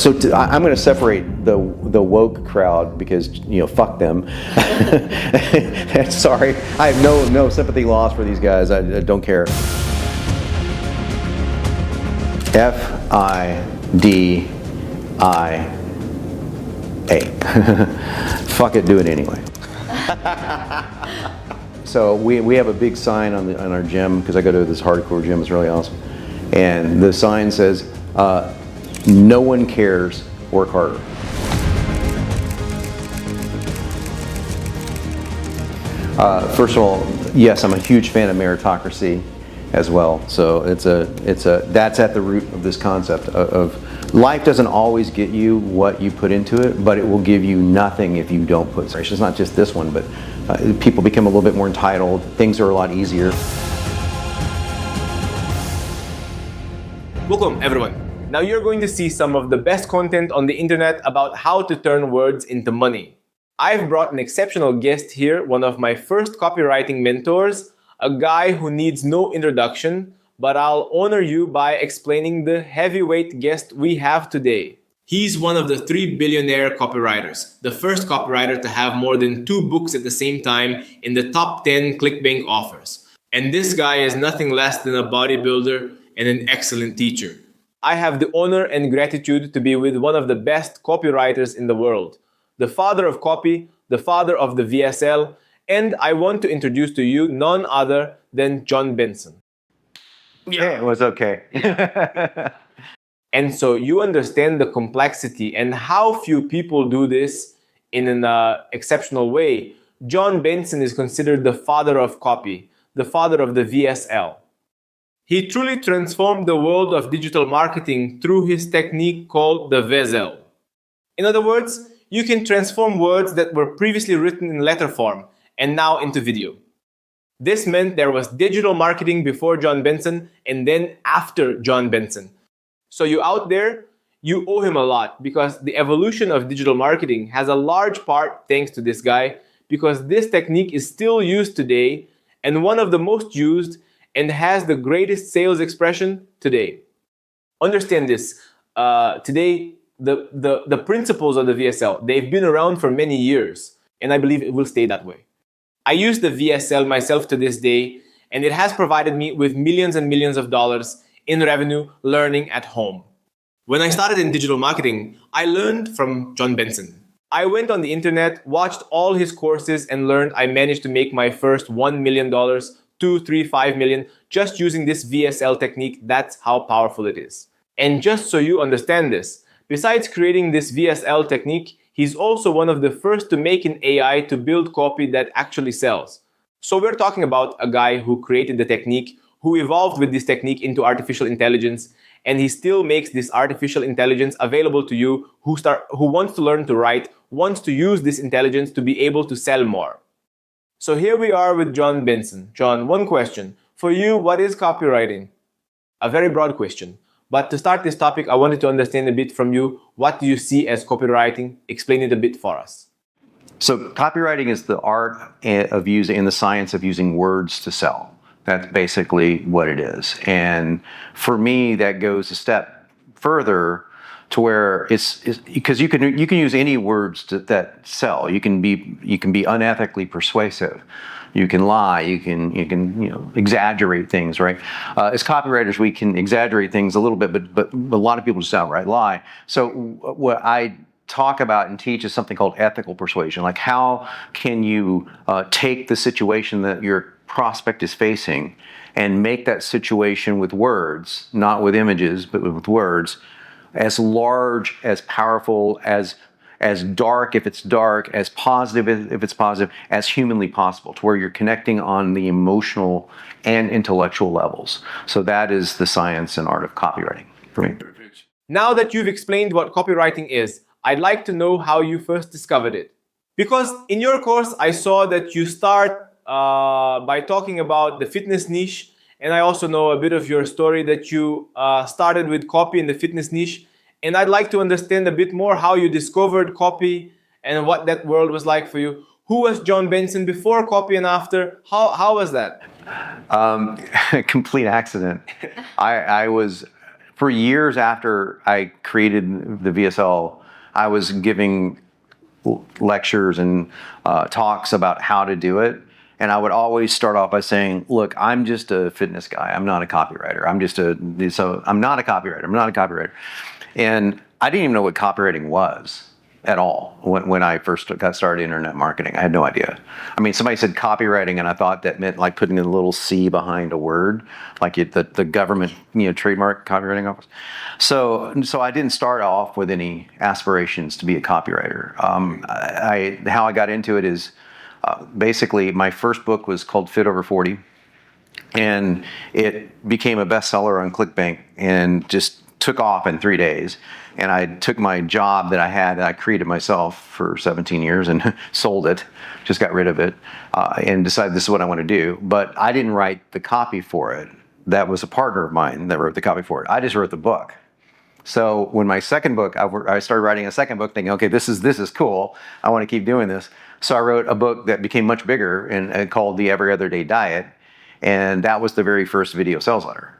I'm going to separate the woke crowd because fuck them. Sorry, I have no sympathy lost for these guys. I don't care. FIDIA. Fuck it, do it anyway. So we have a big sign on our gym, because I go to this hardcore gym. It's really awesome, and the sign says, "No one cares. Work harder." First of all, yes, I'm a huge fan of meritocracy as well. So that's at the root of this concept of life doesn't always get you what you put into it, but it will give you nothing if you don't put. It's not just this one, but people become a little bit more entitled. Things are a lot easier. Welcome everyone. Now you're going to see some of the best content on the internet about how to turn words into money. I've brought an exceptional guest here, one of my first copywriting mentors, a guy who needs no introduction, but I'll honor you by explaining the heavyweight guest we have today. He's one of the 3 billionaire copywriters, the first copywriter to have more than 2 books at the same time in the top 10 ClickBank offers. And this guy is nothing less than a bodybuilder and an excellent teacher. I have the honor and gratitude to be with one of the best copywriters in the world, the father of copy, the father of the VSL, and I want to introduce to you none other than Jon Benson. Yeah, it was okay. And so you understand the complexity and how few people do this in an exceptional way. Jon Benson is considered the father of copy, the father of the VSL. He truly transformed the world of digital marketing through his technique called the VSL. In other words, you can transform words that were previously written in letter form and now into video. This meant there was digital marketing before Jon Benson and then after Jon Benson. So you out there, you owe him a lot, because the evolution of digital marketing has a large part thanks to this guy, because this technique is still used today and one of the most used and has the greatest sales expression today. Understand this. Today, the principles of the VSL, they've been around for many years, and I believe it will stay that way. I use the VSL myself to this day, and it has provided me with millions and millions of dollars in revenue learning at home. When I started in digital marketing, I learned from Jon Benson. I went on the internet, watched all his courses, and learned I managed to make my first $1 million, 2, 3, 5 million, just using this VSL technique. That's how powerful it is. And just so you understand this, besides creating this VSL technique, he's also one of the first to make an AI to build copy that actually sells. So we're talking about a guy who created the technique, who evolved with this technique into artificial intelligence, and he still makes this artificial intelligence available to you who wants to learn to write, wants to use this intelligence to be able to sell more. So here we are with Jon Benson. Jon, one question. For you, what is copywriting? A very broad question. But to start this topic, I wanted to understand a bit from you. What do you see as copywriting? Explain it a bit for us. So copywriting is the art of using, and the science of using words to sell. That's basically what it is. And for me, that goes a step further to where it's because you can use any words that sell. You can be unethically persuasive. You can lie. You can exaggerate things, right? As copywriters, we can exaggerate things a little bit, but a lot of people just outright lie. So what I talk about and teach is something called ethical persuasion. Like, how can you take the situation that your prospect is facing and make that situation with words, not with images, but with words, as large, as powerful, as dark if it's dark, as positive if it's positive, as humanly possible, to where you're connecting on the emotional and intellectual levels. So that is the science and art of copywriting for me. Now that you've explained what copywriting is, I'd like to know how you first discovered it. Because in your course, I saw that you start by talking about the fitness niche, and I also know a bit of your story that you started with copy in the fitness niche. And I'd like to understand a bit more how you discovered copy and what that world was like for you. Who was Jon Benson before copy and after? How was that? Complete accident. I was for years after I created the VSL, I was giving lectures and talks about how to do it. And I would always start off by saying, look, I'm just a fitness guy. I'm not a copywriter. I'm not a copywriter. I'm not a copywriter. And I didn't even know what copywriting was at all when I first got started in internet marketing. I had no idea. I mean, somebody said copywriting, and I thought that meant like putting a little C behind a word, like the government, trademark copywriting office. So I didn't start off with any aspirations to be a copywriter. How I got into it is basically my first book was called Fit Over 40, and it became a bestseller on ClickBank and just took off in 3 days. And I took my job that I created myself for 17 years and sold it, just got rid of it, and decided this is what I want to do. But I didn't write the copy for it. That was a partner of mine that wrote the copy for it. I just wrote the book. So when my second book, I started writing a second book thinking, okay, this is cool. I want to keep doing this. So I wrote a book that became much bigger and called The Every Other Day Diet. And that was the very first video sales letter.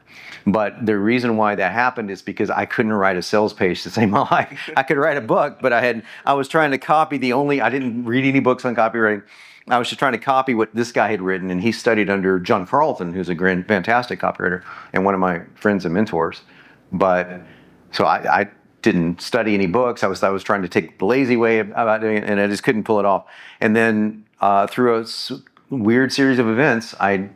But the reason why that happened is because I couldn't write a sales page to say, well, I could write a book, but I was trying to copy I didn't read any books on copywriting. I was just trying to copy what this guy had written, and he studied under John Carlton, who's a fantastic copywriter and one of my friends and mentors. But so I didn't study any books. I was trying to take the lazy way about doing it, and I just couldn't pull it off. And then through a weird series of events, I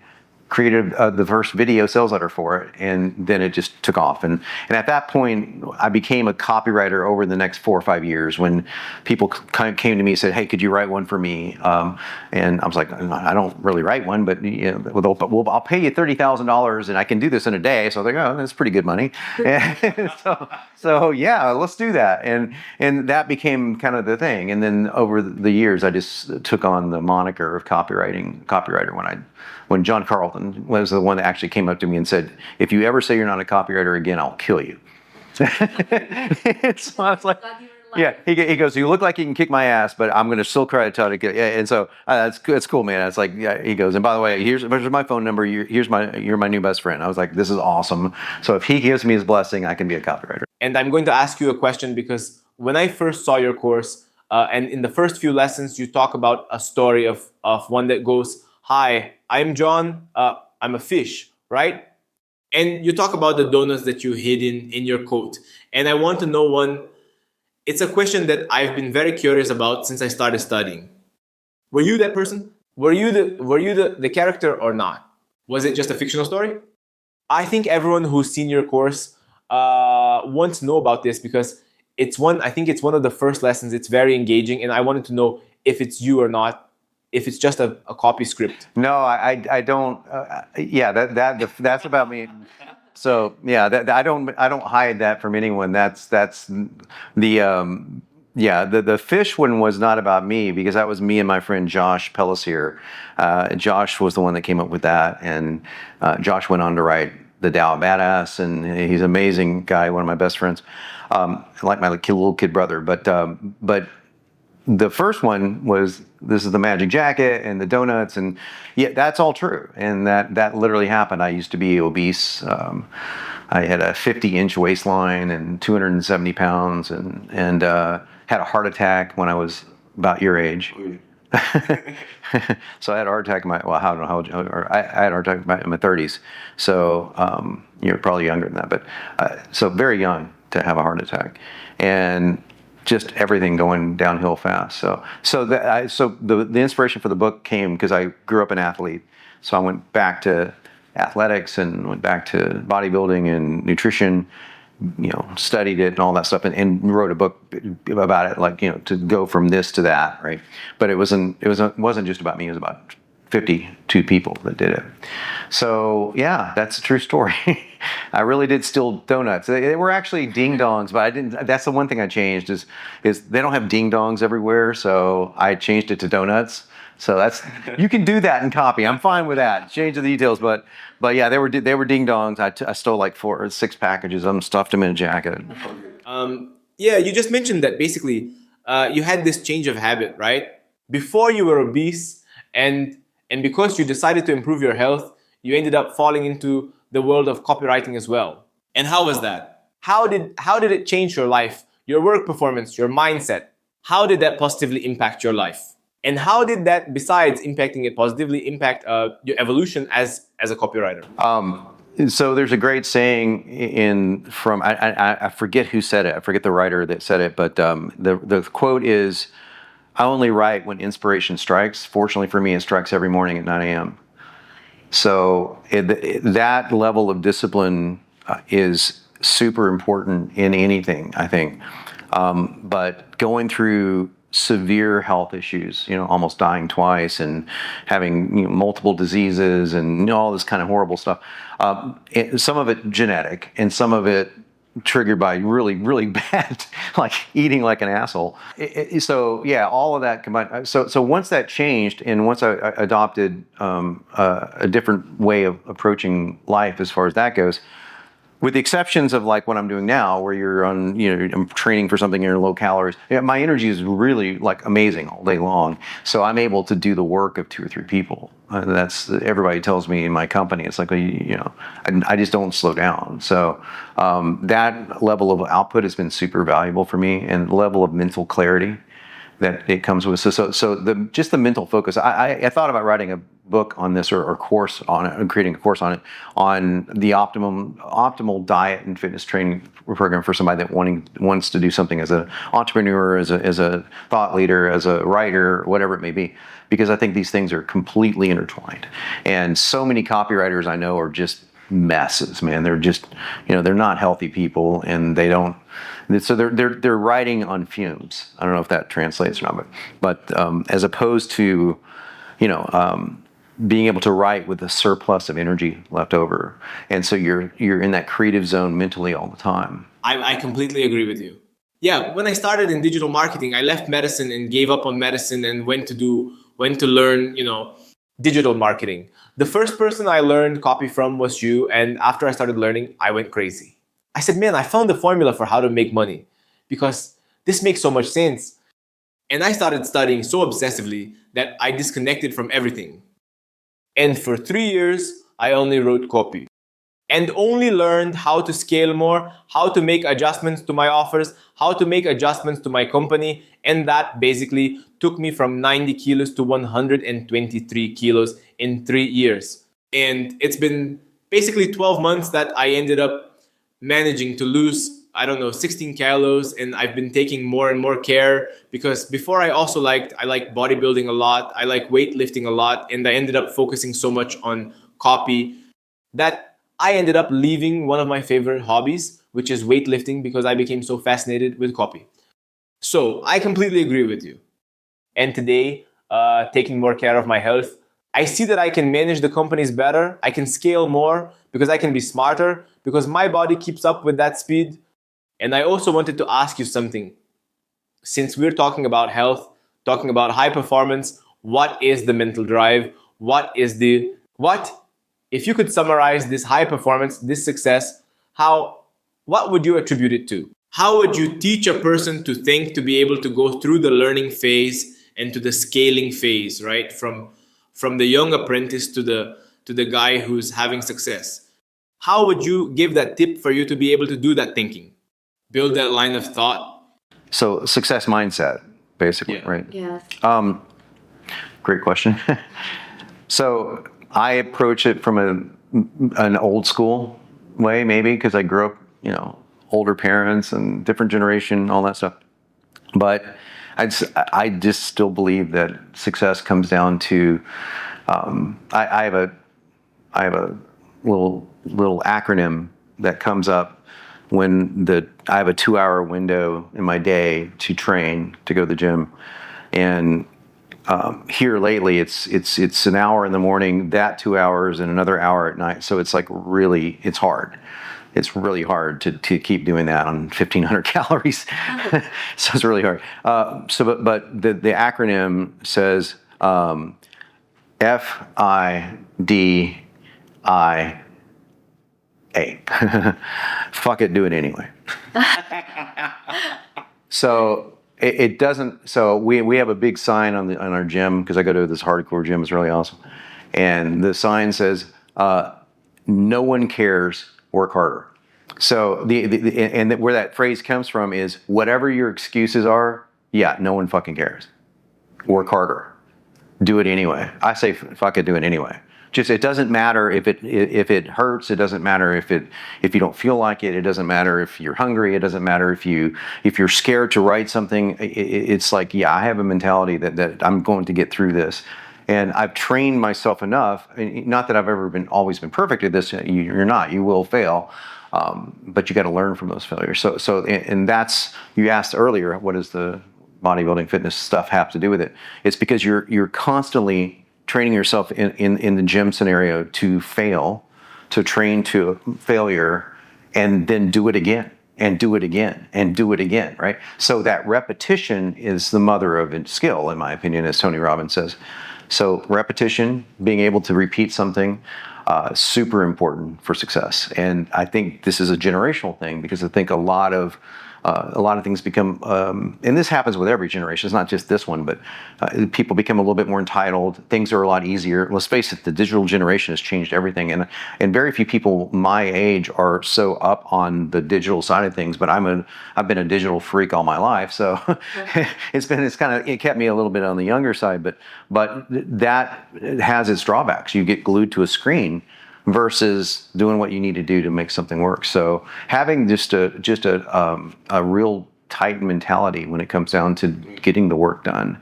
created the first video sales letter for it, and then it just took off. And at that point, I became a copywriter over the next 4 or 5 years when people kind of came to me and said, hey, could you write one for me? And I was like, I don't really write one, but I'll pay you $30,000 and I can do this in a day. So they're like, oh, that's pretty good money. And so yeah, let's do that. And that became kind of the thing. And then over the years, I just took on the moniker of copywriter when John Carlton was the one that actually came up to me and said, if you ever say you're not a copywriter again, I'll kill you. So I was like, yeah, he goes, you look like you can kick my ass, but I'm going to still try to kill you. And so that's cool, man. It's like, yeah, he goes, and by the way, here's my phone number. You're my new best friend. I was like, this is awesome. So if he gives me his blessing, I can be a copywriter. And I'm going to ask you a question because when I first saw your course, and in the first few lessons, you talk about a story of one that goes, hi, I'm John, I'm a fish, right? And you talk about the donuts that you hid in your coat. And I want to know it's a question that I've been very curious about since I started studying. Were you that person? Were you the character or not? Was it just a fictional story? I think everyone who's seen your course wants to know about this because I think it's one of the first lessons. It's very engaging, and I wanted to know if it's you or not. If it's just a copy script. No, I don't. That's about me. So yeah, I don't hide that from anyone. That's the fish one was not about me because that was me and my friend Josh Pellissier. Josh was the one that came up with that, and Josh went on to write The Tao of Badass, and he's an amazing guy, one of my best friends, like my little kid brother. But the first one was, this is the magic jacket and the donuts, and yeah, that's all true. And that literally happened. I used to be obese. I had a 50-inch waistline and 270 pounds and had a heart attack when I was about your age. So I had a heart attack I don't know how old, I had a heart attack in my 30s. So you're probably younger than that, but so very young to have a heart attack. And just everything going downhill fast. So the inspiration for the book came because I grew up an athlete. So I went back to athletics and went back to bodybuilding and nutrition, studied it and all that stuff, and wrote a book about it, like, to go from this to that, right? But it wasn't just about me. It was about 52 people that did it. So yeah, that's a true story. I really did steal donuts. They were actually ding dongs, but I didn't. That's the one thing I changed is they don't have ding dongs everywhere, so I changed it to donuts. So you can do that in copy. I'm fine with that. Change the details, but yeah, they were ding dongs. I stole like 4 or 6 packages of them, stuffed them in a jacket. Yeah, you just mentioned that basically you had this change of habit, right? Before you were obese, and because you decided to improve your health, you ended up falling into the world of copywriting as well. And how was that? How did it change your life, your work performance, your mindset? How did that positively impact your life? And how did that, besides impacting it positively, impact your evolution as a copywriter? So there's a great saying I forget who said it. I forget the writer that said it, but the quote is, "I only write when inspiration strikes. Fortunately for me, it strikes every morning at 9 a.m." So that level of discipline is super important in anything, I think. But going through severe health issues, almost dying twice and having multiple diseases and all this kind of horrible stuff. Some of it genetic and some of it triggered by really, really bad, like eating like an asshole. So yeah, all of that combined. So once that changed and once I adopted a different way of approaching life as far as that goes, with the exceptions of like what I'm doing now, where you're on, I'm training for something in low calories. Yeah, my energy is really like amazing all day long. So I'm able to do the work of 2 or 3 people. That's everybody tells me in my company. It's like, I just don't slow down. So that level of output has been super valuable for me, and the level of mental clarity that it comes with. So just the mental focus. I thought about writing a book on this or course on it, and creating a course on it, on the optimal diet and fitness training program for somebody that wants to do something as an entrepreneur, as a thought leader, as a writer, whatever it may be. Because I think these things are completely intertwined. And so many copywriters I know are just messes, man. They're just, they're not healthy people, and they don't. So they're writing on fumes. I don't know if that translates or not, but as opposed to, being able to write with a surplus of energy left over, and so you're in that creative zone mentally all the time. I completely agree with you. Yeah, when I started in digital marketing, I left medicine and gave up on medicine and went to learn, digital marketing. The first person I learned copy from was you, and after I started learning, I went crazy. I said, man, I found the formula for how to make money because this makes so much sense. And I started studying so obsessively that I disconnected from everything. And for 3 years, I only wrote copy and only learned how to scale more, how to make adjustments to my offers, how to make adjustments to my company. And that basically took me from 90 kilos to 123 kilos in 3 years. And it's been basically 12 months that I ended up managing to lose, 16 kilos, and I've been taking more and more care because before I like bodybuilding a lot, I like weightlifting a lot, and I ended up focusing so much on copy that I ended up leaving one of my favorite hobbies, which is weightlifting, because I became so fascinated with copy. So I completely agree with you. And today, taking more care of my health, I see that I can manage the companies better. I can scale more because I can be smarter, because my body keeps up with that speed. And I also wanted to ask you something. Since we're talking about health, talking about high performance, what is the mental drive? If you could summarize this high performance, this success, what would you attribute it to? How would you teach a person to think to be able to go through the learning phase and to the scaling phase, right? From the young apprentice to the guy who's having success. How would you give that tip for you to be able to do that thinking? Build that line of thought? So success mindset, basically, Yeah. right? Yes. Great question. So I approach it from an old school way, maybe, because I grew up, older parents and different generation, all that stuff. But I just still believe that success comes down to, I have a little acronym that comes up when I have a 2-hour window in my day to train, to go to the gym. And here lately, it's an hour in the morning, that 2 hours, and another hour at night. So it's like it's hard. It's really hard to keep doing that on 1,500 calories. So it's really hard. But the acronym says FIDIA. Fuck it, do it anyway. So it doesn't. So we have a big sign on our gym, because I go to this hardcore gym. It's really awesome, and the sign says, "No one cares. Work harder." So where that phrase comes from is whatever your excuses are, yeah, no one fucking cares. Work harder. Do it anyway. I say fuck it, do it anyway. Just it doesn't matter if it hurts. It doesn't matter if you don't feel like it. It doesn't matter if you're hungry. It doesn't matter if you're scared to write something. It's like, yeah, I have a mentality that I'm going to get through this. And I've trained myself enough, not that I've always been perfect at this. You're not. You will fail, but you got to learn from those failures. So that's, you asked earlier, what does the bodybuilding fitness stuff have to do with it? It's because you're constantly training yourself in the gym scenario to fail, to train to failure, and then do it again. And do it again, and do it again, right? So that repetition is the mother of skill, in my opinion, as Tony Robbins says. So repetition, being able to repeat something, super important for success. And I think this is a generational thing, because I think a lot of things become, and this happens with every generation, it's not just this one, but people become a little bit more entitled. Things are a lot easier. Let's face it, the digital generation has changed everything. And very few people my age are so up on the digital side of things, but I've been a digital freak all my life. So it kept me a little bit on the younger side, but that has its drawbacks. You get glued to a screen versus doing what you need to do to make something work. So having just a real tight mentality when it comes down to getting the work done,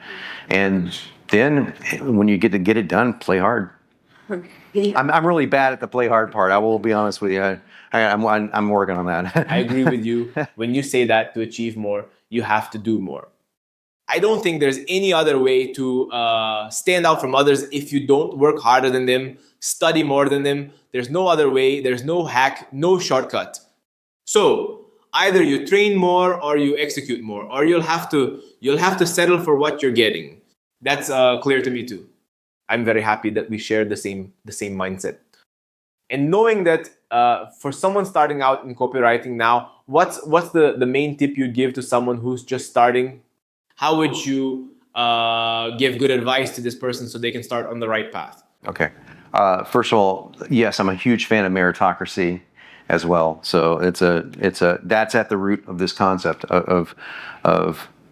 and then when you get to get it done, play hard. I'm really bad at the play hard part. I will be honest with you. I'm working on that. I agree with you. When you say that to achieve more, you have to do more. I don't think there's any other way to stand out from others if you don't work harder than them, study more than them. There's no other way. There's no hack, no shortcut. So either you train more or you execute more, or you'll have to settle for what you're getting. That's clear to me too. I'm very happy that we share the same mindset. And knowing that for someone starting out in copywriting now, what's the main tip you'd give to someone who's just starting? How would you give good advice to this person so they can start on the right path? Okay. First of all, yes, I'm a huge fan of meritocracy as well. So that's at the root of this concept of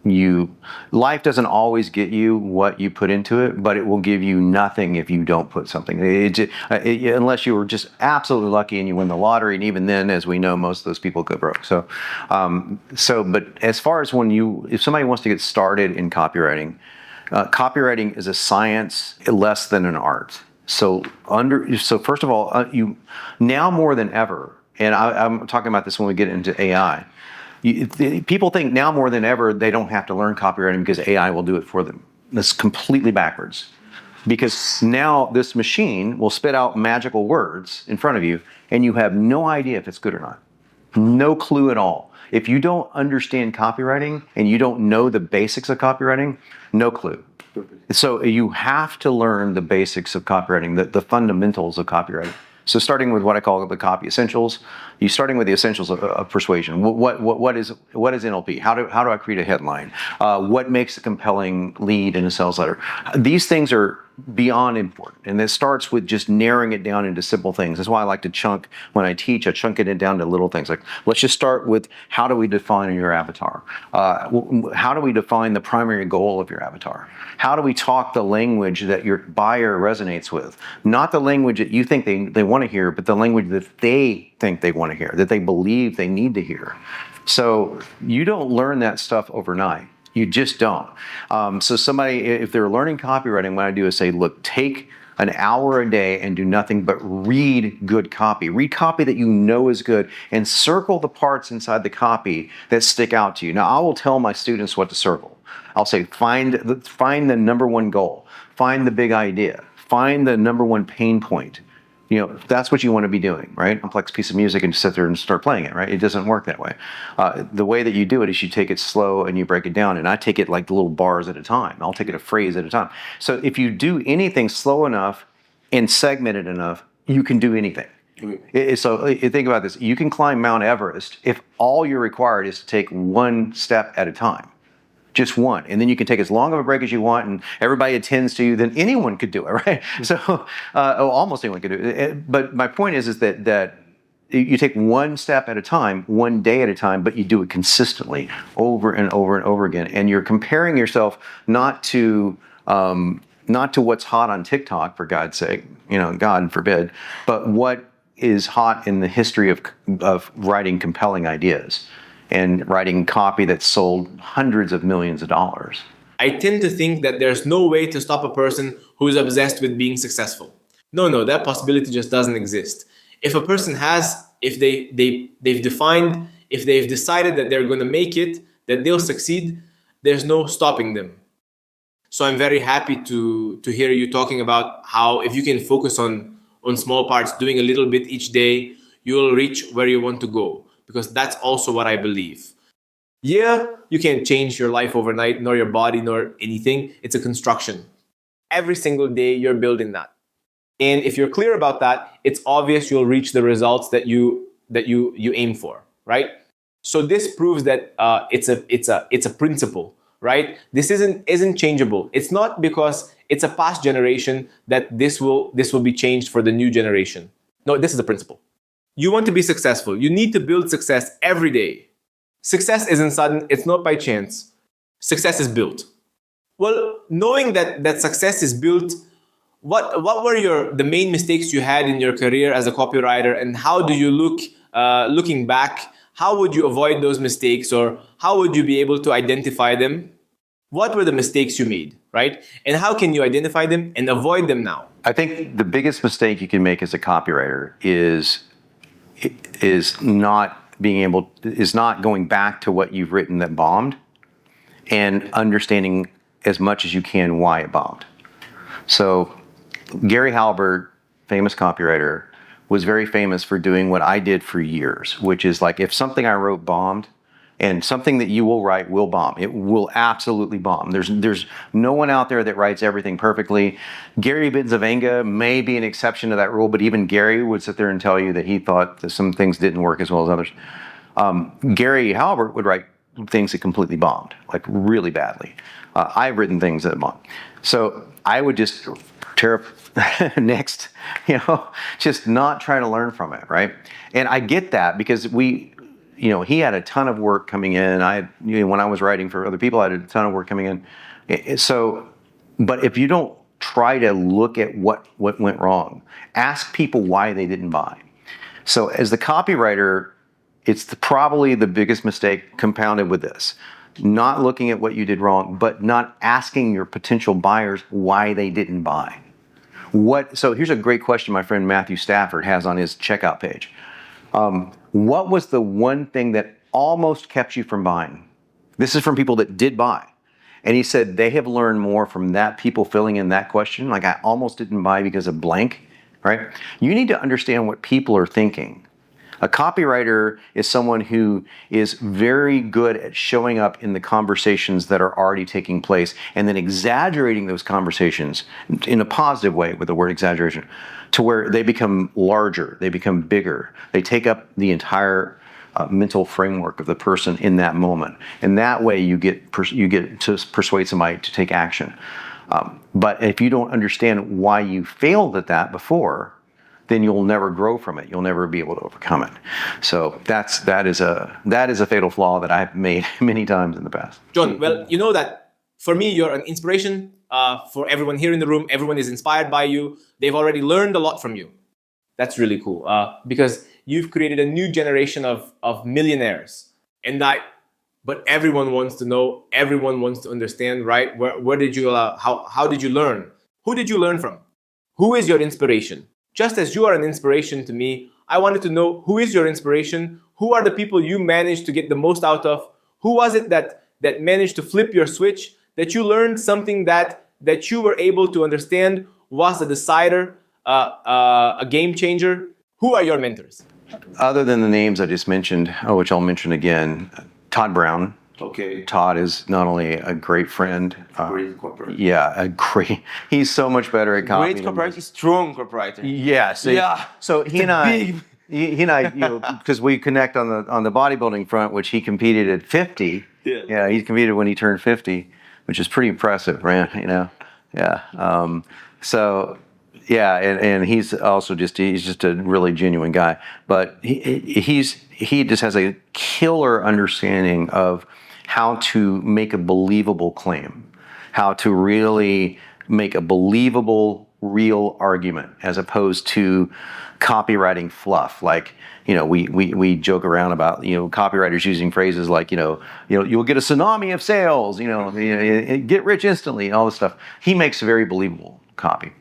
you. Life doesn't always get you what you put into it, but it will give you nothing if you don't put something. Unless you were just absolutely lucky and you win the lottery, and even then, as we know, most of those people go broke. But as far as if somebody wants to get started in copywriting, copywriting is a science less than an art. So first of all, you now more than ever, and I'm talking about this when we get into AI. People think now more than ever they don't have to learn copywriting because AI will do it for them. That's completely backwards. Because now this machine will spit out magical words in front of you, and you have no idea if it's good or not. No clue at all. If you don't understand copywriting and you don't know the basics of copywriting, no clue. So you have to learn the basics of copywriting, the fundamentals of copywriting. So starting with what I call the copy essentials, you're starting with the essentials of persuasion. What is NLP? How do I create a headline? What makes a compelling lead in a sales letter? These things are beyond important, and it starts with just narrowing it down into simple things. That's why I like to when I teach, I chunk it down to little things. Like, let's just start with, how do we define your avatar? How do we define the primary goal of your avatar? How do we talk the language that your buyer resonates with? Not the language that you think they want to hear, but the language that they think they want to hear, that they believe they need to hear. So you don't learn that stuff overnight. You just don't. So somebody, if they're learning copywriting, what I do is say, look, take an hour a day and do nothing but read good copy. Read copy that you know is good, and circle the parts inside the copy that stick out to you. Now, I will tell my students what to circle. I'll say, find the number one goal. Find the big idea. Find the number one pain point. That's what you want to be doing, right? Complex piece of music and just sit there and start playing it, right? It doesn't work that way. The way that you do it is you take it slow and you break it down. And I take it like little bars at a time. I'll take it a phrase at a time. So if you do anything slow enough and segmented enough, you can do anything. So think about this. You can climb Mount Everest if all you're required is to take one step at a time. Just one. And then you can take as long of a break as you want, and everybody attends to you, then anyone could do it, right? So almost anyone could do it. But my point is that you take one step at a time, one day at a time, but you do it consistently over and over and over again. And you're comparing yourself not to what's hot on TikTok, for God's sake, God forbid, but what is hot in the history of writing compelling ideas and writing copy that's sold hundreds of millions of dollars. I tend to think that there's no way to stop a person who is obsessed with being successful. No, that possibility just doesn't exist. If a person if they've decided that they're going to make it, that they'll succeed, there's no stopping them. So I'm very happy to hear you talking about how if you can focus on small parts, doing a little bit each day, you will reach where you want to go. Because that's also what I believe. Yeah, you can't change your life overnight, nor your body, nor anything. It's a construction. Every single day, you're building that. And if you're clear about that, it's obvious you'll reach the results that you aim for, right? So this proves that it's a principle, right? This isn't changeable. It's not because it's a past generation that this will be changed for the new generation. No, this is the principle. You want to be successful. You need to build success every day. Success isn't sudden. It's not by chance. Success is built. Well, knowing that success is built, what were the main mistakes you had in your career as a copywriter, and how do you looking back, how would you avoid those mistakes, or how would you be able to identify them? What were the mistakes you made, right? And how can you identify them and avoid them now? I think the biggest mistake you can make as a copywriter is not going back to what you've written that bombed and understanding as much as you can why it bombed. So Gary Halbert, famous copywriter, was very famous for doing what I did for years, which is like if something I wrote bombed, and something that you will write will bomb. It will absolutely bomb. There's no one out there that writes everything perfectly. Gary Benzavenga may be an exception to that rule, but even Gary would sit there and tell you that he thought that some things didn't work as well as others. Gary Halbert would write things that completely bombed, like really badly. I've written things that bombed. So I would just tear up next, just not try to learn from it, right? And I get that because he had a ton of work coming in. When I was writing for other people, I had a ton of work coming in. So, but if you don't try to look at what went wrong, ask people why they didn't buy. So as the copywriter, it's probably the biggest mistake compounded with this. Not looking at what you did wrong, but not asking your potential buyers why they didn't buy. So here's a great question my friend Matthew Stafford has on his checkout page. What was the one thing that almost kept you from buying? This is from people that did buy. And he said they have learned more from that, people filling in that question. Like, I almost didn't buy because of blank, right? You need to understand what people are thinking. A copywriter is someone who is very good at showing up in the conversations that are already taking place and then exaggerating those conversations in a positive way with the word exaggeration to where they become larger, they become bigger, they take up the entire mental framework of the person in that moment. And that way you get to persuade somebody to take action. But if you don't understand why you failed at that before, then you'll never grow from it. You'll never be able to overcome it. So that is a fatal flaw that I've made many times in the past. Jon, well, you know that for me, you're an inspiration for everyone here in the room. Everyone is inspired by you. They've already learned a lot from you. That's really cool because you've created a new generation of millionaires. But everyone wants to know. Everyone wants to understand, right? Where did you? How did you learn? Who did you learn from? Who is your inspiration? Just as you are an inspiration to me, I wanted to know who is your inspiration? Who are the people you managed to get the most out of? Who was it that managed to flip your switch? That you learned something that you were able to understand was a decider, a game changer? Who are your mentors? Other than the names I just mentioned, which I'll mention again, Todd Brown. Okay. Todd is not only a great friend. Great copywriter. Yeah, he's so much better at copy. Great copywriter, strong copywriter. Yes. Yeah. So he and I, because we connect on the bodybuilding front, which he competed at 50. Yeah. He competed when he turned 50, which is pretty impressive, right? Yeah. So Yeah, and he's also he's just a really genuine guy. But he just has a killer understanding of how to make a believable claim, how to really make a believable, real argument, as opposed to copywriting fluff. Like, we joke around about, copywriters using phrases like, you'll get a tsunami of sales, get rich instantly, all this stuff. He makes very believable copy.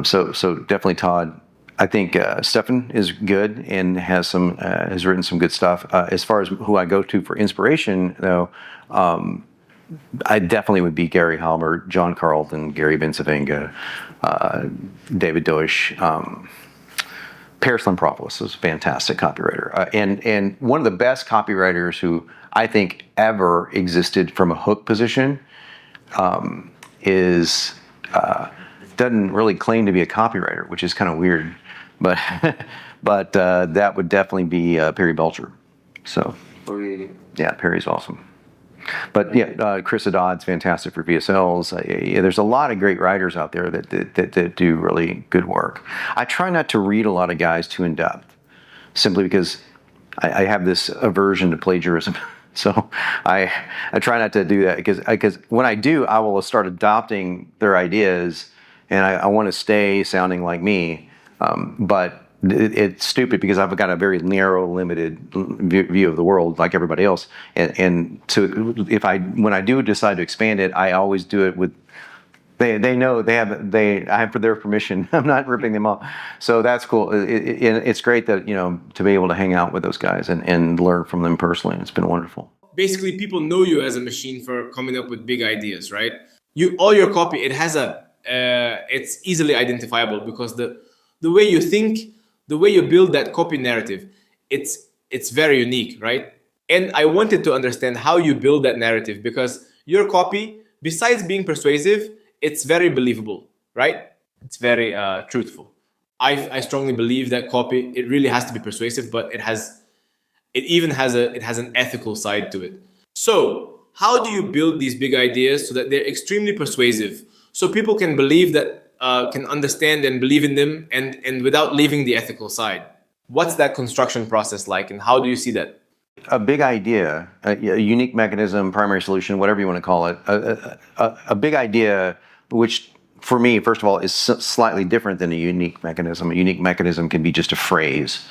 So definitely Todd. I think Stefan is good and has written some good stuff. As far as who I go to for inspiration, though, I definitely would be Gary Halbert, John Carlton, Gary Bencivenga, David Deutsch. Paris Lampropoulos is a fantastic copywriter, and one of the best copywriters who I think ever existed from a hook position is doesn't really claim to be a copywriter, which is kind of weird, but that would definitely be Perry Belcher. So yeah, Perry's awesome. But yeah, Chris Haddad's fantastic for VSLs. There's a lot of great writers out there that do really good work. I try not to read a lot of guys too in depth, simply because I have this aversion to plagiarism. So I try not to do that, because when I do, I will start adopting their ideas, and I want to stay sounding like me. But it's stupid, because I've got a very narrow, limited view of the world, like everybody else. And so when I do decide to expand it, I always do it with, they know I have their permission. I'm not ripping them off. So that's cool. It's great that, to be able to hang out with those guys and learn from them personally. It's been wonderful. Basically, people know you as a machine for coming up with big ideas, right? All your copy, it's easily identifiable, because the way you think, the way you build that copy narrative, it's very unique, right? And I wanted to understand how you build that narrative, because your copy, besides being persuasive, it's very believable, right? It's very truthful. I strongly believe that copy, it really has to be persuasive, but it has an ethical side to it. So how do you build these big ideas so that they're extremely persuasive, so people can believe that, can understand and believe in them, and without leaving the ethical side? What's that construction process like, and how do you see that? A big idea, a unique mechanism, primary solution, whatever you want to call it, a big idea, which for me, first of all, is slightly different than a unique mechanism. A unique mechanism can be just a phrase,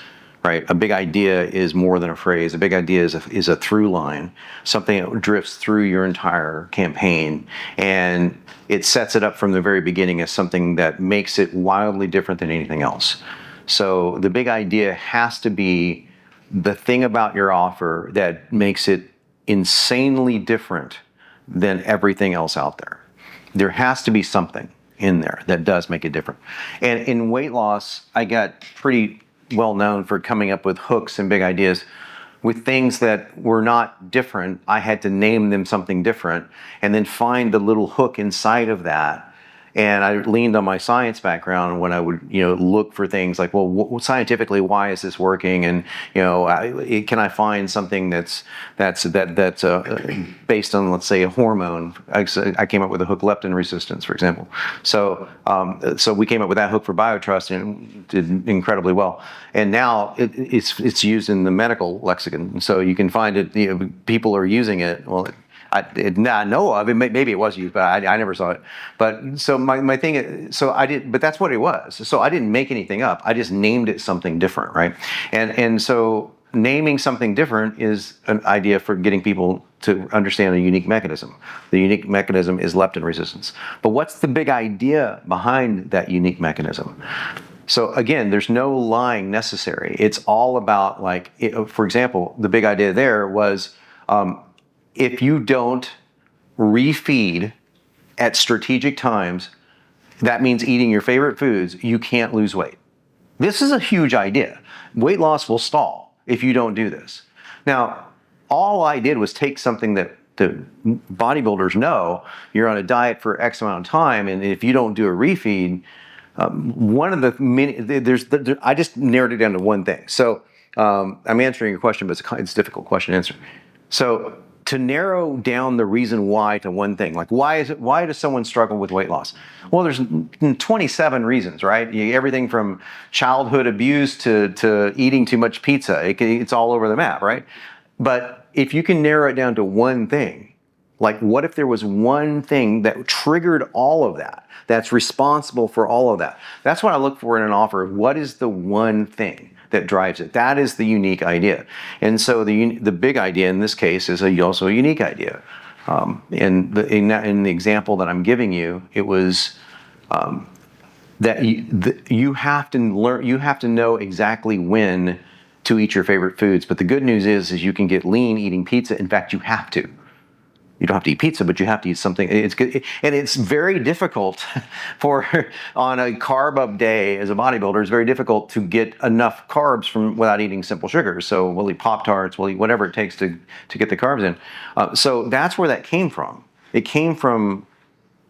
right? A big idea is more than a phrase. A big idea is a through line, something that drifts through your entire campaign, and it sets it up from the very beginning as something that makes it wildly different than anything else. So the big idea has to be the thing about your offer that makes it insanely different than everything else out there. There has to be something in there that does make it different. And in weight loss, I got pretty well known for coming up with hooks and big ideas with things that were not different. I had to name them something different, and then find the little hook inside of that. And I leaned on my science background when I would, look for things like, well, scientifically, why is this working? And can I find something that's based on, let's say, a hormone? I came up with a hook, leptin resistance, for example. So we came up with that hook for BioTrust, and did incredibly well. And now it's used in the medical lexicon, so you can find it. People are using it. Well, I know of it. Maybe it was used, but I never saw it. But so my thing is, but that's what it was. So I didn't make anything up. I just named it something different, right? And so naming something different is an idea for getting people to understand a unique mechanism. The unique mechanism is leptin resistance. But what's the big idea behind that unique mechanism? So again, there's no lying necessary. It's all about, for example, the big idea there was, if you don't refeed at strategic times, that means eating your favorite foods, you can't lose weight. This is a huge idea. Weight loss will stall if you don't do this. Now, all I did was take something that the bodybuilders know. You're on a diet for X amount of time, and if you don't do a refeed, one of the many, I just narrowed it down to one thing. So I'm answering your question, but it's a difficult question to answer. So to narrow down the reason why to one thing. Like, why does someone struggle with weight loss? Well, there's 27 reasons, right? Everything from childhood abuse to eating too much pizza. It's all over the map, right? But if you can narrow it down to one thing, like what if there was one thing that triggered all of that, that's responsible for all of that? That's what I look for in an offer. What is the one thing that drives it? That is the unique idea. And so the big idea in this case is also a unique idea. In the example that I'm giving you, it was that you have to learn, you have to know exactly when to eat your favorite foods. But the good news is you can get lean eating pizza. In fact, you have to. You don't have to eat pizza, but you have to eat something. It's good, and it's very difficult on a carb up day as a bodybuilder. It's very difficult to get enough carbs without eating simple sugars. So we'll eat Pop-Tarts, we'll eat whatever it takes to get the carbs in. So that's where that came from. It came from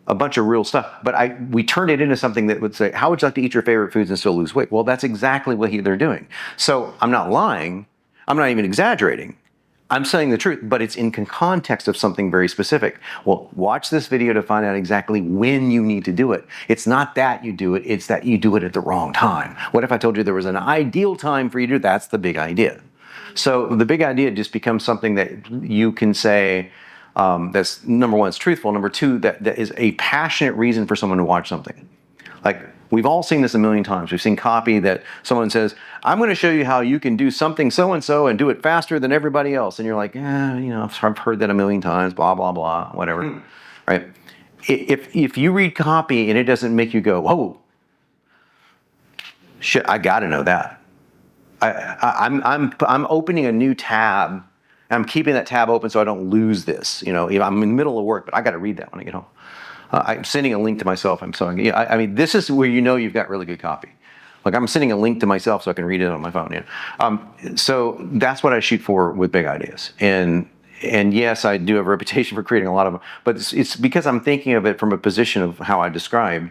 a bunch of real stuff, but we turned it into something that would say, how would you like to eat your favorite foods and still lose weight? Well, that's exactly what they're doing. So I'm not lying. I'm not even exaggerating. I'm saying the truth, but it's in context of something very specific. Well, watch this video to find out exactly when you need to do it. It's not that you do it, it's that you do it at the wrong time. What if I told you there was an ideal time for you to do it? That's the big idea. So the big idea just becomes something that you can say, that's number one, it's truthful. Number two, that is a passionate reason for someone to watch something. Like, we've all seen this a million times. We've seen copy that someone says, I'm going to show you how you can do something so-and-so and do it faster than everybody else. And you're like, I've heard that a million times, blah, blah, blah, whatever, right? If you read copy and it doesn't make you go, oh, shit, I got to know that. I'm opening a new tab. I'm keeping that tab open so I don't lose this. I'm in the middle of work, but I got to read that when I get home. I'm sending a link to myself. I mean, this is where you've got really good copy. Like, I'm sending a link to myself so I can read it on my phone. So that's what I shoot for with big ideas. And yes, I do have a reputation for creating a lot of them, but it's because I'm thinking of it from a position of how I describe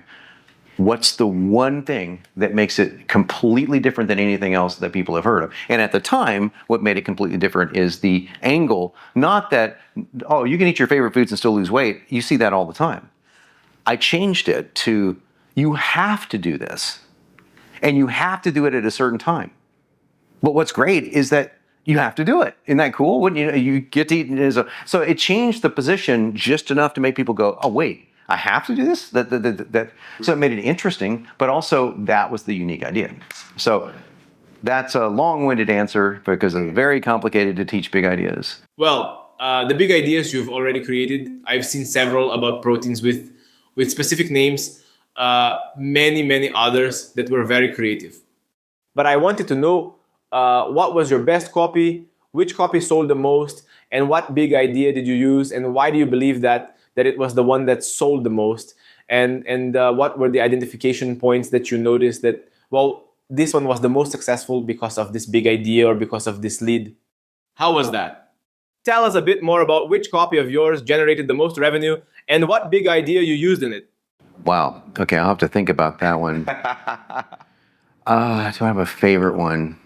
what's the one thing that makes it completely different than anything else that people have heard of. And at the time, what made it completely different is the angle, not that, oh, you can eat your favorite foods and still lose weight. You see that all the time. I changed it to, you have to do this, and you have to do it at a certain time. But what's great is that you have to do it. Isn't that cool? Wouldn't you? You get to eat. So it changed the position just enough to make people go, oh, wait, I have to do this? So it made it interesting, but also that was the unique idea. So that's a long-winded answer because it's very complicated to teach big ideas. Well, the big ideas you've already created, I've seen several about proteins with specific names, many others that were very creative. But I wanted to know what was your best copy, which copy sold the most, and what big idea did you use, and why do you believe that it was the one that sold the most, and what were the identification points that you noticed that, well, this one was the most successful because of this big idea or because of this lead? How was that? Tell us a bit more about which copy of yours generated the most revenue and what big idea you used in it. Wow. Okay, I'll have to think about that one. Do I have a favorite one?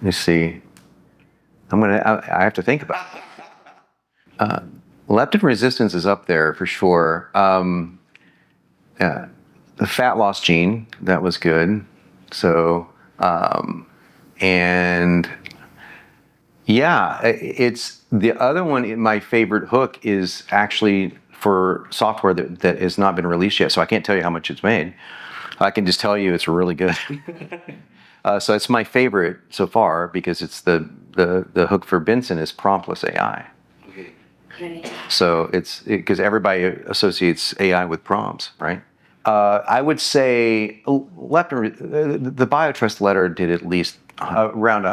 Let's see. I have to think about it. Leptin resistance is up there for sure. The fat loss gene, that was good. So, and yeah, it's the other one. My favorite hook is actually for software that has not been released yet. So I can't tell you how much it's made. I can just tell you it's really good. So it's my favorite so far because it's the hook for Benson is promptless AI. So it's because everybody associates AI with prompts, right? I would say leptin, the BioTrust letter did at least around,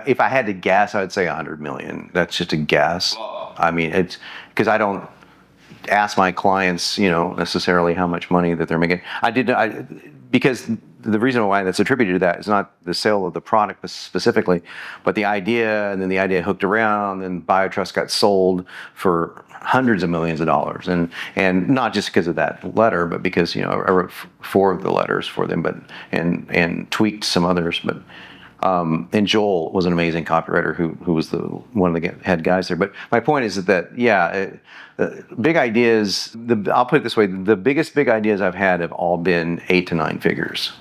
if I had to guess, I would say 100 million. That's just a guess. I mean, it's because I don't ask my clients, necessarily how much money that they're making. Because the reason why that's attributed to that is not the sale of the product specifically, but the idea, and then the idea hooked around, and BioTrust got sold for hundreds of millions of dollars, and not just because of that letter, but because I wrote 4 of the letters for them, and tweaked some others, but And Joel was an amazing copywriter who was one of the head guys there. But my point is big ideas. I'll put it this way: the biggest big ideas I've had have all been 8 to 9 figures.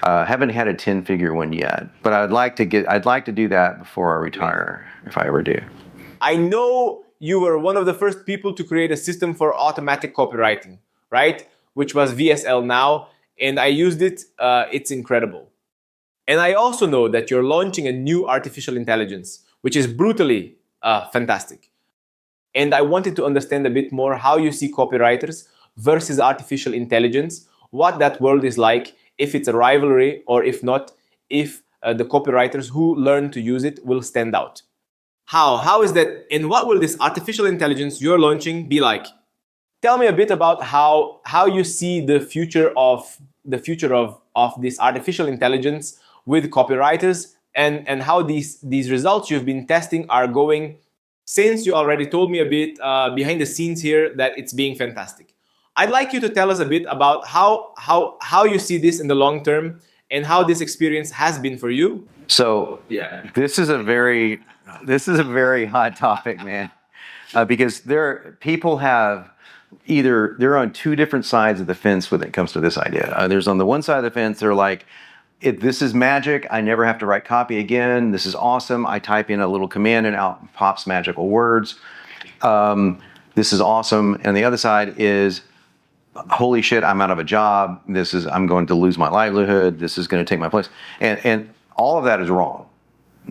Haven't had a 10-figure one yet, but I'd like to do that before I retire, if I ever do. I know you were one of the first people to create a system for automatic copywriting, right? Which was VSL now, and I used it. It's incredible. And I also know that you're launching a new artificial intelligence, which is brutally fantastic. And I wanted to understand a bit more how you see copywriters versus artificial intelligence, what that world is like, if it's a rivalry, or if not, if the copywriters who learn to use it will stand out. How is that, and what will this artificial intelligence you're launching be like? Tell me a bit about how you see the future of this artificial intelligence with copywriters, and how these results you've been testing are going, since you already told me a bit behind the scenes here that it's being fantastic. I'd like you to tell us a bit about how you see this in the long term and how this experience has been for you. So this is a very hot topic, man, because people have they're on two different sides of the fence when it comes to this idea. There's on the one side of the fence, they're like, this is magic. I never have to write copy again. This is awesome. I type in a little command and out pops magical words. This is awesome. And the other side is, holy shit, I'm out of a job. I'm going to lose my livelihood. This is going to take my place. And all of that is wrong.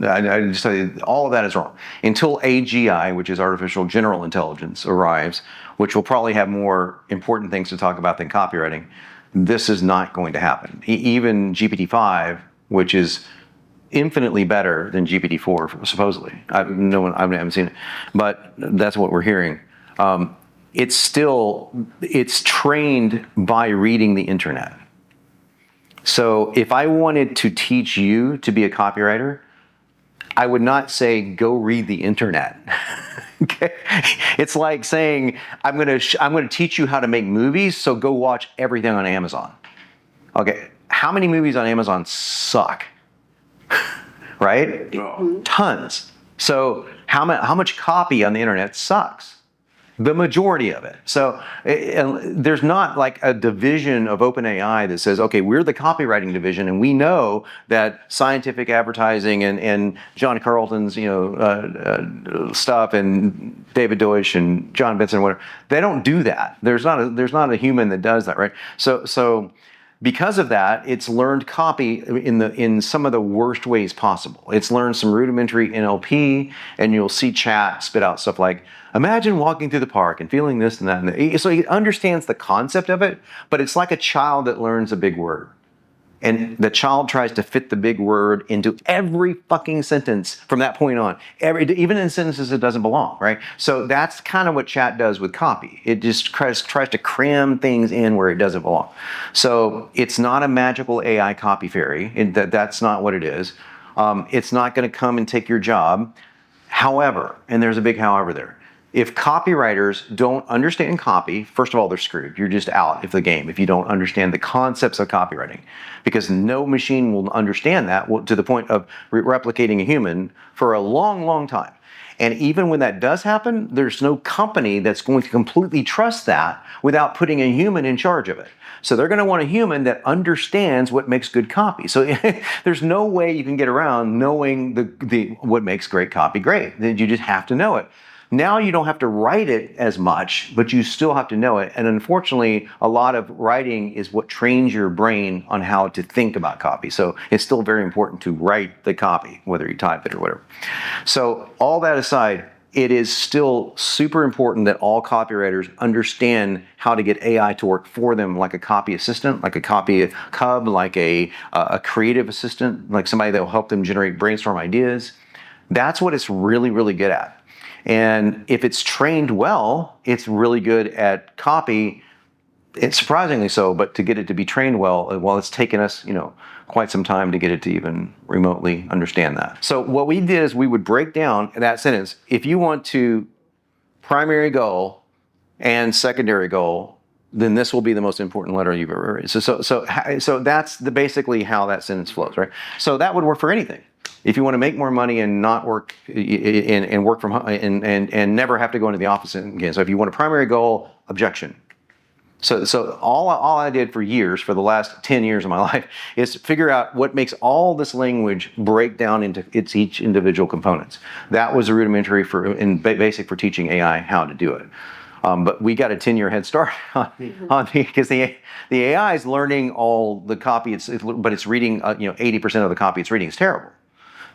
I just tell you, all of that is wrong. Until AGI, which is artificial general intelligence, arrives, which will probably have more important things to talk about than copywriting, this is not going to happen. Even GPT-5, which is infinitely better than GPT-4, supposedly. I haven't seen it, but that's what we're hearing. It's trained by reading the internet. So if I wanted to teach you to be a copywriter, I would not say, go read the internet. Okay? It's like saying, I'm going to teach you how to make movies, so go watch everything on Amazon. Okay, how many movies on Amazon suck? Right? Tons. So how much copy on the internet sucks? The majority of it. So there's not like a division of OpenAI that says, okay, we're the copywriting division, and we know that scientific advertising and John Carlton's stuff and David Deutsch and Jon Benson, whatever. They don't do that. There's not a human that does that, right? So because of that, it's learned copy in some of the worst ways possible. It's learned some rudimentary NLP, and you'll see chat spit out stuff like, imagine walking through the park and feeling this and that. And so it understands the concept of it, but it's like a child that learns a big word. And the child tries to fit the big word into every fucking sentence from that point on, even in sentences it doesn't belong, right? So that's kind of what chat does with copy. It just tries to cram things in where it doesn't belong. So it's not a magical AI copy fairy. That's not what it is. It's not going to come and take your job. However, and there's a big however there, if copywriters don't understand copy, first of all, they're screwed. You're just out of the game if you don't understand the concepts of copywriting, because no machine will understand that to the point of replicating a human for a long, long time. And even when that does happen, there's no company that's going to completely trust that without putting a human in charge of it. So they're going to want a human that understands what makes good copy. So there's no way you can get around knowing what makes great copy great. You just have to know it. Now you don't have to write it as much, but you still have to know it. And unfortunately, a lot of writing is what trains your brain on how to think about copy. So it's still very important to write the copy, whether you type it or whatever. So all that aside, it is still super important that all copywriters understand how to get AI to work for them, like a copy assistant, like a copy hub, like a creative assistant, like somebody that will help them generate brainstorm ideas. That's what it's really, really good at. And if it's trained well, it's really good at copy. It's surprisingly so, but to get it to be trained well, it's taken us, quite some time to get it to even remotely understand that. So what we did is we would break down that sentence. If you want to primary goal and secondary goal then this will be the most important letter you've ever written. So that's basically how that sentence flows, right? So that would work for anything. If you want to make more money and not work and work from home and never have to go into the office again. So if you want a primary goal, objection. So all I did for years, for the last 10 years of my life, is figure out what makes all this language break down into its each individual components. That was a rudimentary and basic for teaching AI how to do it. But we got a 10-year head start on because the AI is learning all the copy, but it's reading 80% of the copy it's reading is terrible.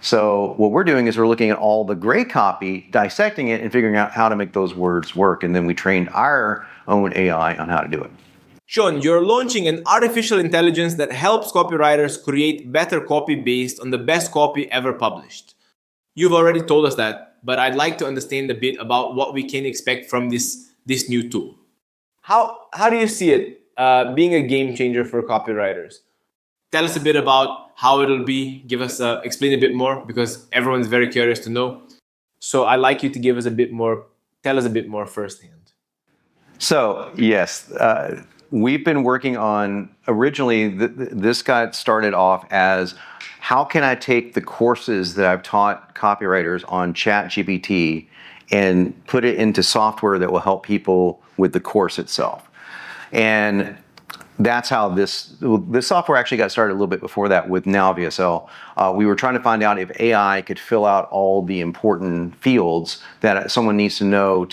So what we're doing is we're looking at all the great copy, dissecting it, and figuring out how to make those words work. And then we trained our own AI on how to do it. Jon, you're launching an artificial intelligence that helps copywriters create better copy based on the best copy ever published. You've already told us that, but I'd like to understand a bit about what we can expect from this new tool. How do you see it being a game changer for copywriters? Tell us a bit about how it'll be. Give us explain a bit more, because everyone's very curious to know. So I'd like you to give us a bit more. Tell us a bit more firsthand. So yes, we've been working on, originally this got started off as, how can I take the courses that I've taught copywriters on ChatGPT and put it into software that will help people with the course itself. And that's how this software actually got started a little bit before that with Now VSL. We were trying to find out if AI could fill out all the important fields that someone needs to know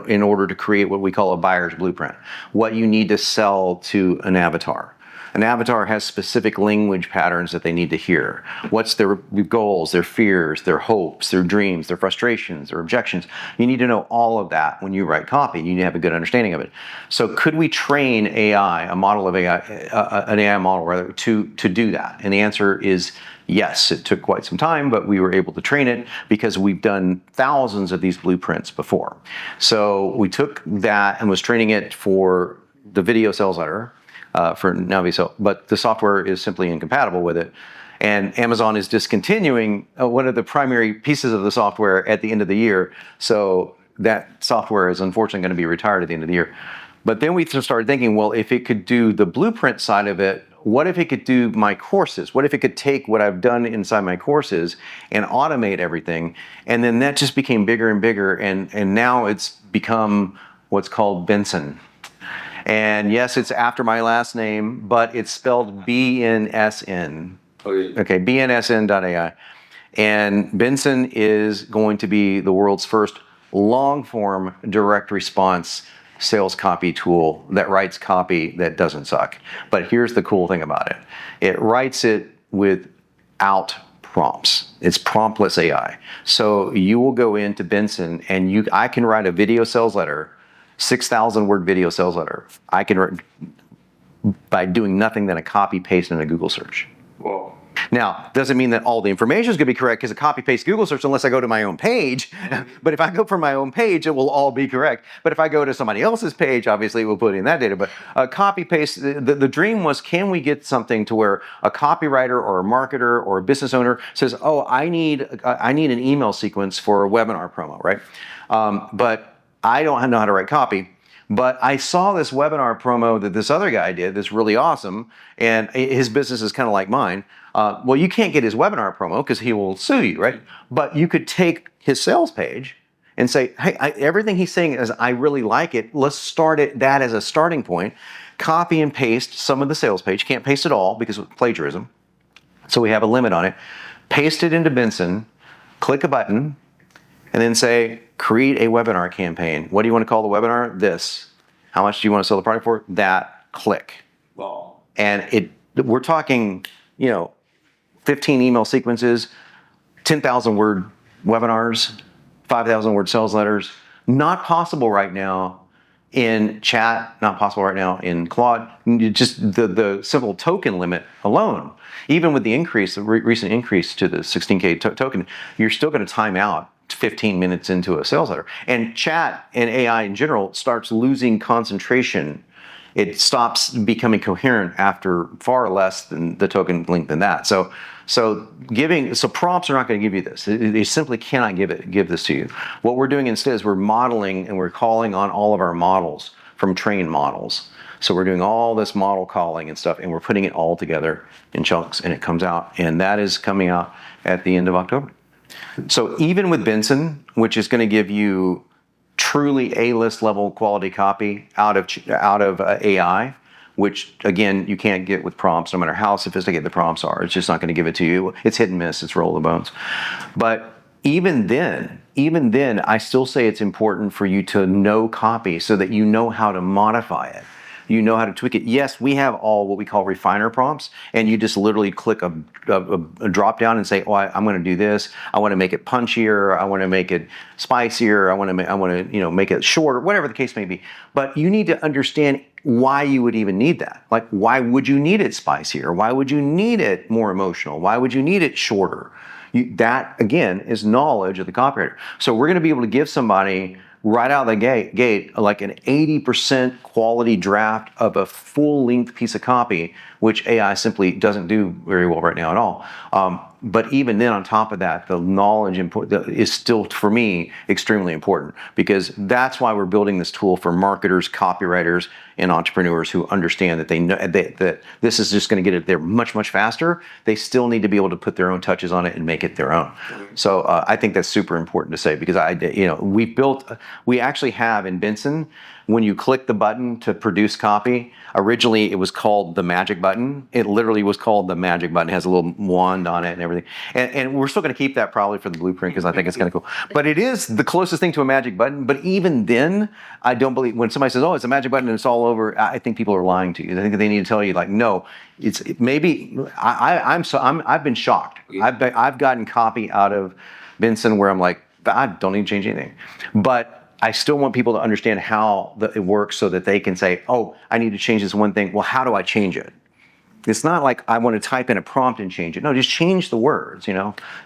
in order to create what we call a buyer's blueprint. What you need to sell to an avatar. An avatar has specific language patterns that they need to hear. What's their goals, their fears, their hopes, their dreams, their frustrations, their objections. You need to know all of that when you write copy. You need to have a good understanding of it. So could we train AI, a model of AI, an AI model rather, to do that? And the answer is yes. It took quite some time, but we were able to train it because we've done thousands of these blueprints before. So we took that and was training it for the video sales letter, for Now VSL, but the software is simply incompatible with it. And Amazon is discontinuing one of the primary pieces of the software at the end of the year. So that software is unfortunately going to be retired at the end of the year. But then we started thinking, well, if it could do the blueprint side of it, what if it could do my courses? What if it could take what I've done inside my courses and automate everything? And then that just became bigger and bigger. And now it's become what's called Benson. And yes, it's after my last name, but it's spelled BNSN. Okay, BNSN.ai. And Benson is going to be the world's first long-form direct response sales copy tool that writes copy that doesn't suck. But here's the cool thing about it. It writes it without prompts. It's promptless AI. So you will go into Benson and I can write a video sales letter, 6,000 word video sales letter. I can write by doing nothing than a copy paste in a Google search. Whoa. Now, doesn't mean that all the information is going to be correct because a copy paste Google search unless I go to my own page. But if I go from my own page, it will all be correct. But if I go to somebody else's page, obviously it will put in that data. But copy paste, the dream was, can we get something to where a copywriter or a marketer or a business owner says, oh, I need an email sequence for a webinar promo, right? But I don't know how to write copy, but I saw this webinar promo that this other guy did that's really awesome, and his business is kind of like mine. Well, you can't get his webinar promo because he will sue you, right? But you could take his sales page and say, hey, everything he's saying is, I really like it. Let's start that as a starting point. Copy and paste some of the sales page. Can't paste it all because of plagiarism. So we have a limit on it. Paste it into Benson, click a button, and then say, create a webinar campaign. What do you want to call the webinar? This. How much do you want to sell the product for? That. Click. Wow. And we're talking, 15 email sequences, 10,000 word webinars, 5,000 word sales letters. Not possible right now in chat, not possible right now in Claude. Just the simple token limit alone. Even with the increase, the recent increase to the 16K token, you're still going to time out 15 minutes into a sales letter. And chat and AI in general starts losing concentration. It stops becoming coherent after far less than the token length than that. So prompts are not going to give you this. They simply cannot give this to you. What we're doing instead is we're modeling and we're calling on all of our models from trained models. So we're doing all this model calling and stuff, and we're putting it all together in chunks, and it comes out. And that is coming out at the end of October. So even with Benson, which is going to give you truly A-list level quality copy out of AI, which again you can't get with prompts, no matter how sophisticated the prompts are. It's just not going to give it to you. It's hit and miss. It's roll of the bones. But even then, I still say it's important for you to know copy so that you know how to modify it. You know how to tweak it. Yes, we have all what we call refiner prompts, and you just literally click a drop down and say, "Oh, I'm going to do this. I want to make it punchier. I want to make it spicier. I want to make it shorter." Whatever the case may be. But you need to understand why you would even need that. Like, why would you need it spicier? Why would you need it more emotional? Why would you need it shorter? That again is knowledge of the copywriter. So we're going to be able to give somebody right out of the gate, like an 80% quality draft of a full-length piece of copy, which AI simply doesn't do very well right now at all. But even then, on top of that, the knowledge is still, for me, extremely important, because that's why we're building this tool for marketers, copywriters, and entrepreneurs who understand that they know that this is just going to get it there much, much faster. They still need to be able to put their own touches on it and make it their own. So I think that's super important to say, because we actually have in Benson, when you click the button to produce copy, originally it was called the magic button. It literally was called the magic button. It has a little wand on it and everything. And we're still going to keep that probably for the blueprint, because I think it's kind of cool. But it is the closest thing to a magic button. But even then, I don't believe, when somebody says, "Oh, it's a magic button and it's all over," I think people are lying to you. I think they need to tell you, like, no, I've been shocked. I've gotten copy out of Benson where I'm like, I don't need to change anything. But I still want people to understand how it works, so that they can say, "Oh, I need to change this one thing. Well, how do I change it?" It's not like I want to type in a prompt and change it. No, just change the words,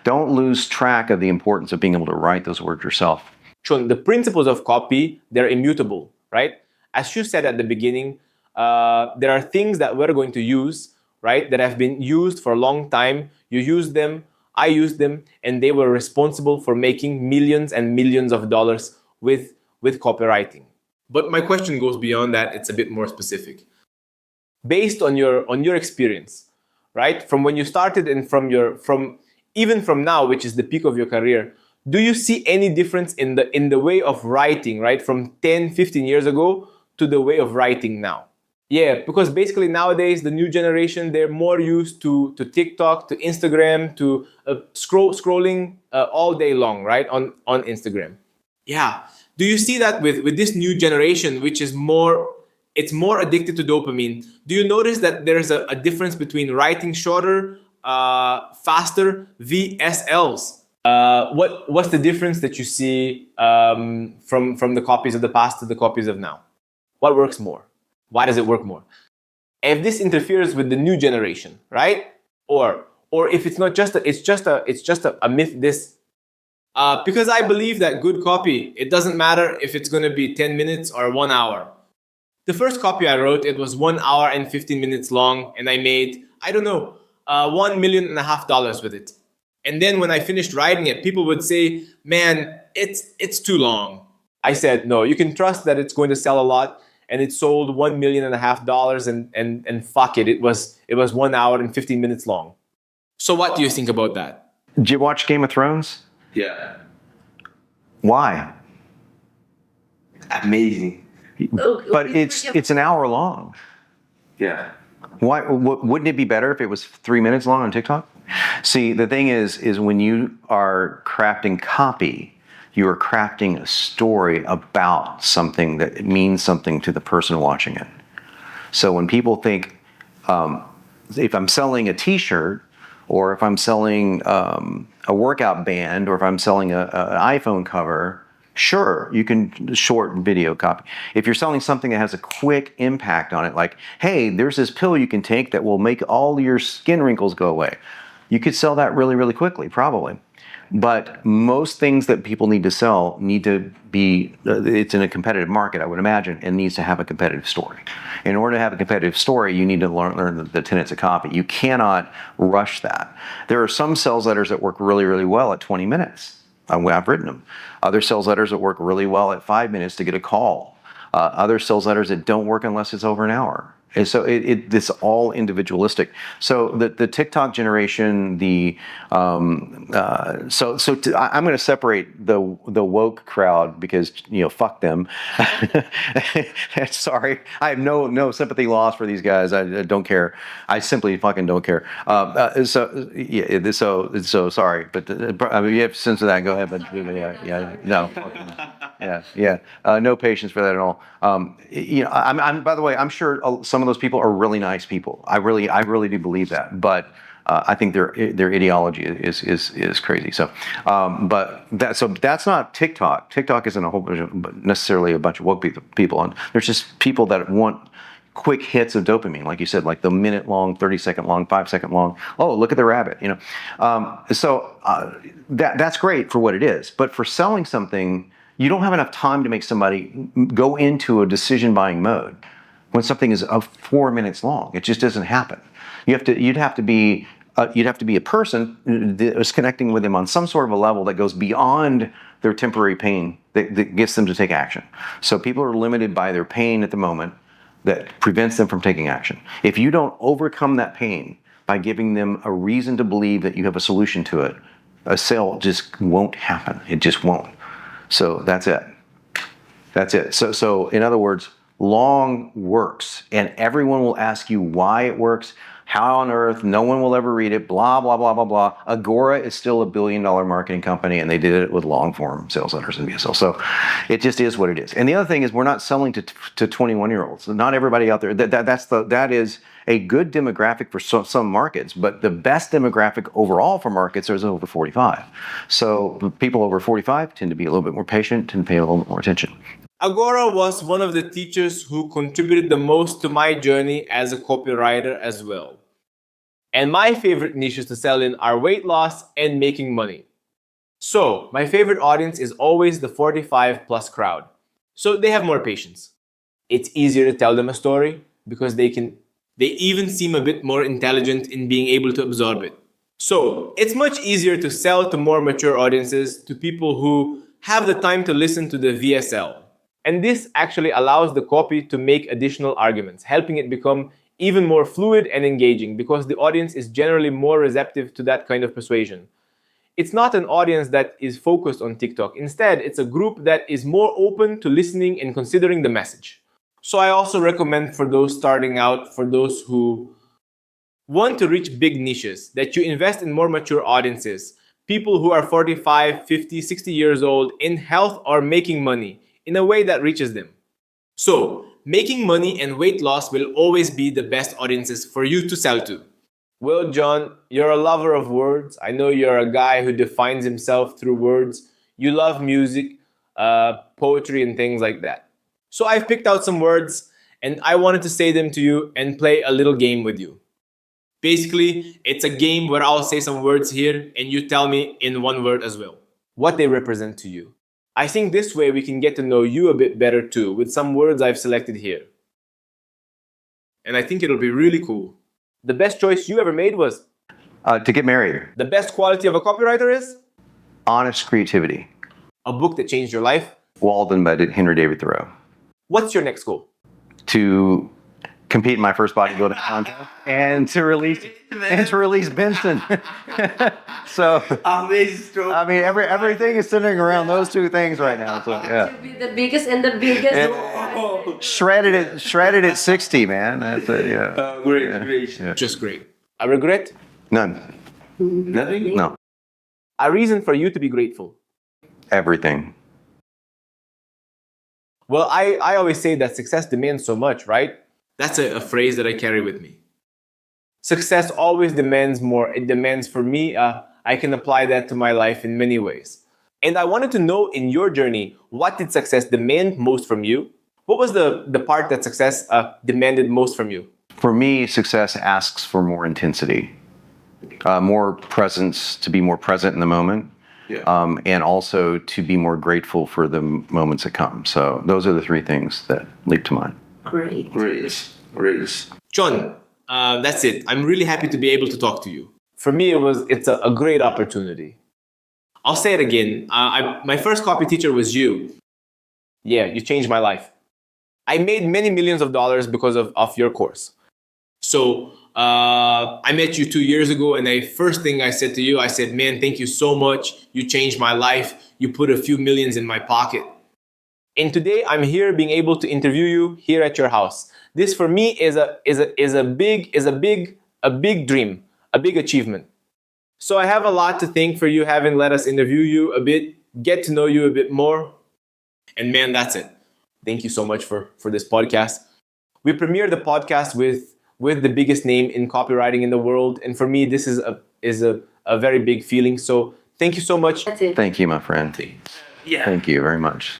Don't lose track of the importance of being able to write those words yourself. Jon, the principles of copy, they're immutable, right? As you said at the beginning, there are things that we're going to use, right, that have been used for a long time. You use them, I use them, and they were responsible for making millions and millions of dollars with copywriting. But my question goes beyond that. It's a bit more specific. Based on your experience, right? From when you started and even from now, which is the peak of your career, do you see any difference in the way of writing, right? From 10, 15 years ago to the way of writing now? Yeah, because basically nowadays the new generation, they're more used to TikTok, to Instagram, to scrolling all day long, right? On Instagram. Yeah. Do you see that with this new generation, which is more addicted to dopamine? Do you notice that there's a difference between writing shorter, faster, VSLs? What's the difference that you see from the copies of the past to the copies of now? What works more? Why does it work more? If this interferes with the new generation, right? Or if it's not just it's just a myth. Because I believe that good copy, it doesn't matter if it's going to be 10 minutes or 1 hour. The first copy I wrote, it was 1 hour and 15 minutes long, and I made, $1.5 million with it. And then when I finished writing it, people would say, "Man, it's too long." I said, "No, you can trust that it's going to sell a lot." And it sold $1.5 million, and fuck it, it was 1 hour and 15 minutes long. So what do you think about that? Did you watch Game of Thrones? Yeah. Why? Amazing. But it's an hour long. Yeah. Why wouldn't it be better if it was 3 minutes long on TikTok? See, the thing is when you are crafting copy, you are crafting a story about something that means something to the person watching it. So when people think, if I'm selling a T-shirt, or if I'm selling a workout band, or if I'm selling an iPhone cover, sure, you can shorten video copy. If you're selling something that has a quick impact on it, like, hey, there's this pill you can take that will make all your skin wrinkles go away, you could sell that really, really quickly, probably. But most things that people need to sell need to be, it's in a competitive market, I would imagine, and needs to have a competitive story. In order to have a competitive story, you need to learn the tenets of copy. You cannot rush that. There are some sales letters that work really, really well at 20 minutes. I've written them. Other sales letters that work really well at 5 minutes to get a call. Other sales letters that don't work unless it's over an hour. And so it's all individualistic. So the TikTok generation, I'm going to separate the woke crowd because fuck them. Sorry, I have no sympathy lost for these guys. I don't care. I simply fucking don't care. So sorry, but I mean, you have to censor that. Go ahead, but no patience for that at all. I'm by the way, I'm sure some of those people are really nice people. I really do believe that, but I think their ideology is crazy. So, that's not TikTok. TikTok isn't necessarily a bunch of woke people, and there's just people that want quick hits of dopamine, like you said, like the minute long, 30-second long, 5-second long. Oh, look at the rabbit, that's great for what it is, but for selling something, you don't have enough time to make somebody go into a decision buying mode when something is 4 minutes long. It just doesn't happen. You'd have to be a person that is connecting with them on some sort of a level that goes beyond their temporary pain that gets them to take action. So people are limited by their pain at the moment that prevents them from taking action. If you don't overcome that pain by giving them a reason to believe that you have a solution to it, a sale just won't happen. It just won't. So that's it. So in other words, long works, and everyone will ask you why it works. How on earth? No one will ever read it. Blah blah blah blah blah. Agora is still $1 billion marketing company, and they did it with long form sales letters and VSL. So it just is what it is. And the other thing is, we're not selling to 21-year-olds. Not everybody out there. That is a good demographic for some markets, but the best demographic overall for markets is over 45. So people over 45 tend to be a little bit more patient, tend to pay a little bit more attention. Agora was one of the teachers who contributed the most to my journey as a copywriter as well. And my favorite niches to sell in are weight loss and making money. So my favorite audience is always the 45 plus crowd. So they have more patience. It's easier to tell them a story because they even seem a bit more intelligent in being able to absorb it. So it's much easier to sell to more mature audiences, to people who have the time to listen to the VSL. And this actually allows the copy to make additional arguments, helping it become even more fluid and engaging because the audience is generally more receptive to that kind of persuasion. It's not an audience that is focused on TikTok. Instead, it's a group that is more open to listening and considering the message. So I also recommend for those starting out, for those who want to reach big niches, that you invest in more mature audiences, people who are 45, 50, 60 years old, in health or making money, in a way that reaches them. So, making money and weight loss will always be the best audiences for you to sell to. Well, Jon, you're a lover of words. I know you're a guy who defines himself through words. You love music, poetry, and things like that. So I've picked out some words, and I wanted to say them to you and play a little game with you. Basically, it's a game where I'll say some words here, and you tell me in one word as well what they represent to you. I think this way we can get to know you a bit better too, with some words I've selected here. And I think it'll be really cool. The best choice you ever made was? To get married. The best quality of a copywriter is? Honest creativity. A book that changed your life? Walden by Henry David Thoreau. What's your next goal? To compete in my first bodybuilding contest and to release Benson. So amazing. I mean, everything is centering around those two things right now. So yeah. To be the biggest and the biggest. And shredded at 60, man. That's it. Yeah. Great. Yeah. Just great. A regret? None. Nothing. No. A reason for you to be grateful? Everything. Well, I always say that success demands so much, right? That's a phrase that I carry with me. Success always demands more. It demands for me. I can apply that to my life in many ways. And I wanted to know in your journey, what did success demand most from you? What was the part that success demanded most from you? For me, success asks for more intensity, more presence, to be more present in the moment. Yeah. And also to be more grateful for the moments that come. So those are the three things that leap to mind. Great. Jon, that's it. I'm really happy to be able to talk to you. For me, it's a great opportunity. I'll say it again. My first copy teacher was you. Yeah, you changed my life. I made many millions of dollars because of your course. So I met you 2 years ago, and the first thing I said to you, I said, man, thank you so much. You changed my life. You put a few millions in my pocket. And today I'm here being able to interview you here at your house. This for me is a big dream, a big achievement. So I have a lot to thank for you having let us interview you a bit, get to know you a bit more. And man, that's it. Thank you so much for this podcast. We premiered the podcast with the biggest name in copywriting in the world. And for me, this is a very big feeling. So thank you so much. That's it. Thank you, my friend. Yeah. Thank you very much.